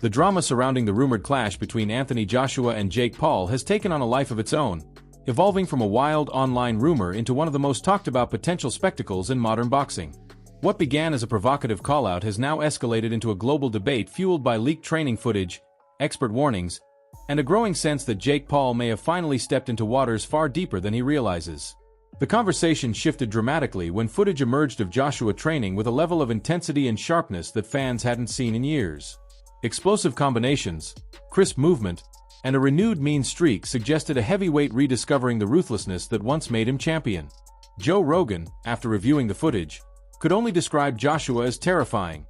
The drama surrounding the rumored clash between Anthony Joshua and Jake Paul has taken on a life of its own, evolving from a wild online rumor into one of the most talked-about potential spectacles in modern boxing. What began as a provocative callout has now escalated into a global debate fueled by leaked training footage, expert warnings, and a growing sense that Jake Paul may have finally stepped into waters far deeper than he realizes. The conversation shifted dramatically when footage emerged of Joshua training with a level of intensity and sharpness that fans hadn't seen in years. Explosive combinations, crisp movement, and a renewed mean streak suggested a heavyweight rediscovering the ruthlessness that once made him champion. Joe Rogan, after reviewing the footage, could only describe Joshua as terrifying,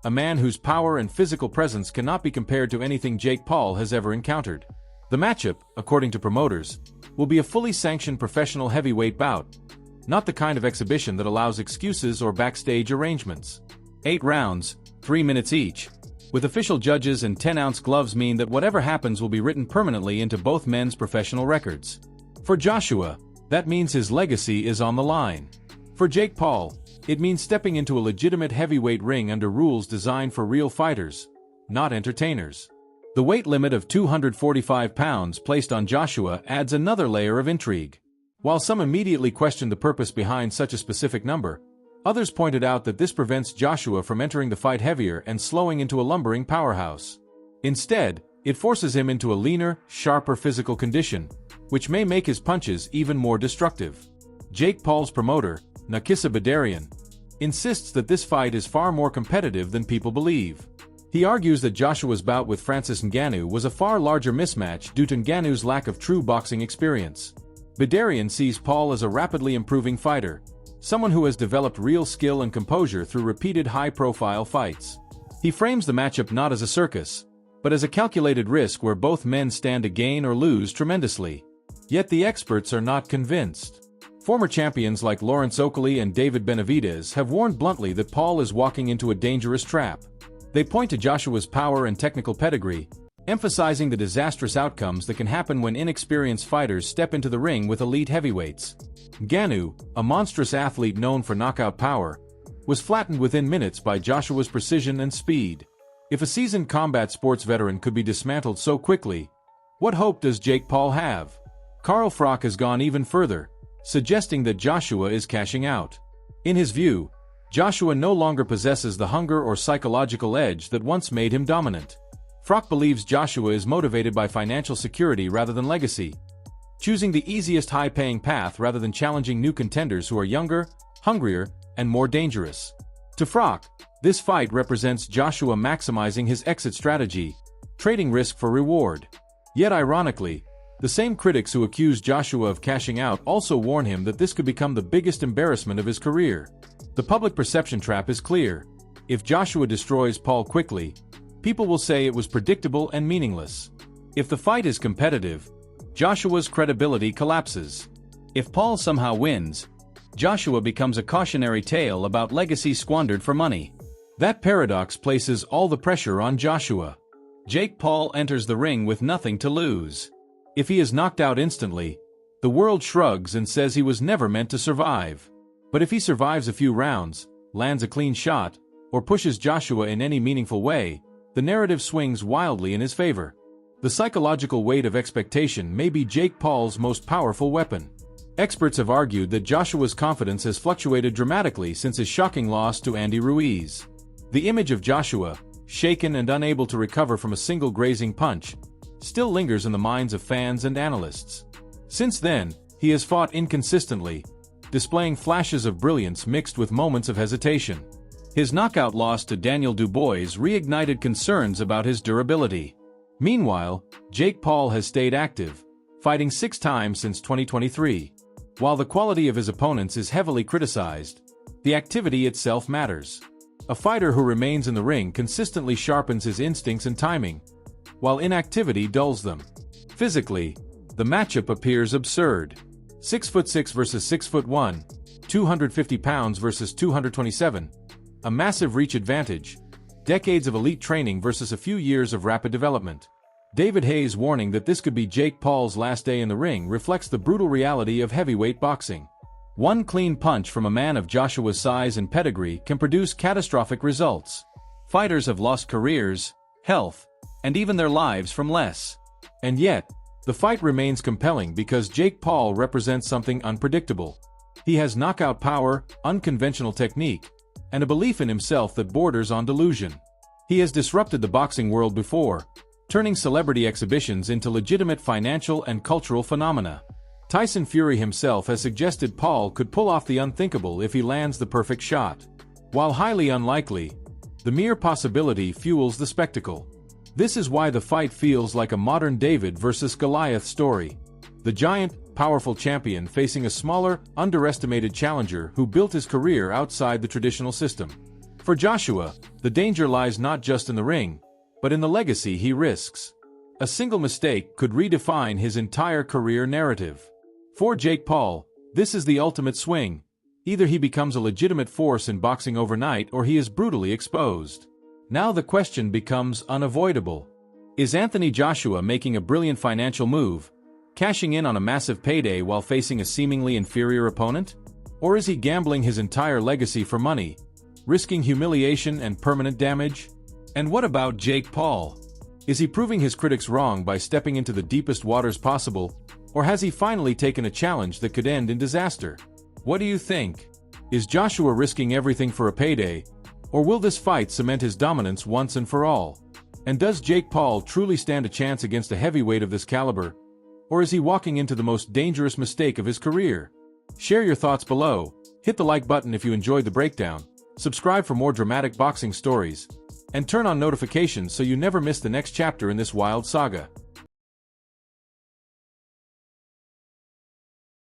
a man whose power and physical presence cannot be compared to anything Jake Paul has ever encountered. The matchup, according to promoters, will be a fully sanctioned professional heavyweight bout, not the kind of exhibition that allows excuses or backstage arrangements. 8 rounds, 3 minutes each, with official judges and 10-ounce gloves mean that whatever happens will be written permanently into both men's professional records. For Joshua, that means his legacy is on the line. For Jake Paul, it means stepping into a legitimate heavyweight ring under rules designed for real fighters, not entertainers. The weight limit of 245 pounds placed on Joshua adds another layer of intrigue. While some immediately questioned the purpose behind such a specific number, others pointed out that this prevents Joshua from entering the fight heavier and slowing into a lumbering powerhouse. Instead, it forces him into a leaner, sharper physical condition, which may make his punches even more destructive. Jake Paul's promoter, Nakisa Badarian, insists that this fight is far more competitive than people believe. He argues that Joshua's bout with Francis Ngannou was a far larger mismatch due to Ngannou's lack of true boxing experience. Badarian sees Paul as a rapidly improving fighter, someone who has developed real skill and composure through repeated high-profile fights. He frames the matchup not as a circus, but as a calculated risk where both men stand to gain or lose tremendously. Yet the experts are not convinced. Former champions like Lawrence Oakley and David Benavidez have warned bluntly that Paul is walking into a dangerous trap. They point to Joshua's power and technical pedigree, emphasizing the disastrous outcomes that can happen when inexperienced fighters step into the ring with elite heavyweights. Ngannou, a monstrous athlete known for knockout power, was flattened within minutes by Joshua's precision and speed. If a seasoned combat sports veteran could be dismantled so quickly, what hope does Jake Paul have? Carl Froch has gone even further, suggesting that Joshua is cashing out. In his view, Joshua no longer possesses the hunger or psychological edge that once made him dominant. Froch believes Joshua is motivated by financial security rather than legacy, choosing the easiest high-paying path rather than challenging new contenders who are younger, hungrier, and more dangerous. To Froch, this fight represents Joshua maximizing his exit strategy, trading risk for reward. Yet ironically, the same critics who accuse Joshua of cashing out also warn him that this could become the biggest embarrassment of his career. The public perception trap is clear. If Joshua destroys Paul quickly, people will say it was predictable and meaningless. If the fight is competitive, Joshua's credibility collapses. If Paul somehow wins, Joshua becomes a cautionary tale about legacy squandered for money. That paradox places all the pressure on Joshua. Jake Paul enters the ring with nothing to lose. If he is knocked out instantly, the world shrugs and says he was never meant to survive. But if he survives a few rounds, lands a clean shot, or pushes Joshua in any meaningful way, the narrative swings wildly in his favor. The psychological weight of expectation may be Jake Paul's most powerful weapon. Experts have argued that Joshua's confidence has fluctuated dramatically since his shocking loss to Andy Ruiz. The image of Joshua, shaken and unable to recover from a single grazing punch, still lingers in the minds of fans and analysts. Since then, he has fought inconsistently, displaying flashes of brilliance mixed with moments of hesitation. His knockout loss to Daniel Dubois reignited concerns about his durability. Meanwhile, Jake Paul has stayed active, fighting 6 times since 2023. While the quality of his opponents is heavily criticized, the activity itself matters. A fighter who remains in the ring consistently sharpens his instincts and timing, while inactivity dulls them. Physically, the matchup appears absurd. 6'6" versus 6'1", 250 pounds versus 227, a massive reach advantage, decades of elite training versus a few years of rapid development. David Hayes' warning that this could be Jake Paul's last day in the ring reflects the brutal reality of heavyweight boxing. One clean punch from a man of Joshua's size and pedigree can produce catastrophic results. Fighters have lost careers, health, and even their lives from less. And yet, the fight remains compelling because Jake Paul represents something unpredictable. He has knockout power, unconventional technique, and a belief in himself that borders on delusion. He has disrupted the boxing world before, turning celebrity exhibitions into legitimate financial and cultural phenomena. Tyson Fury himself has suggested Paul could pull off the unthinkable if he lands the perfect shot. While highly unlikely, the mere possibility fuels the spectacle. This is why the fight feels like a modern David versus Goliath story. The giant, powerful champion facing a smaller, underestimated challenger who built his career outside the traditional system. For Joshua, the danger lies not just in the ring, but in the legacy he risks. A single mistake could redefine his entire career narrative. For Jake Paul, this is the ultimate swing. Either he becomes a legitimate force in boxing overnight or he is brutally exposed. Now the question becomes unavoidable. Is Anthony Joshua making a brilliant financial move, cashing in on a massive payday while facing a seemingly inferior opponent? Or is he gambling his entire legacy for money, risking humiliation and permanent damage? And what about Jake Paul? Is he proving his critics wrong by stepping into the deepest waters possible, or has he finally taken a challenge that could end in disaster? What do you think? Is Joshua risking everything for a payday, or will this fight cement his dominance once and for all? And does Jake Paul truly stand a chance against a heavyweight of this caliber, or is he walking into the most dangerous mistake of his career? Share your thoughts below, hit the like button if you enjoyed the breakdown, subscribe for more dramatic boxing stories, and turn on notifications so you never miss the next chapter in this wild saga.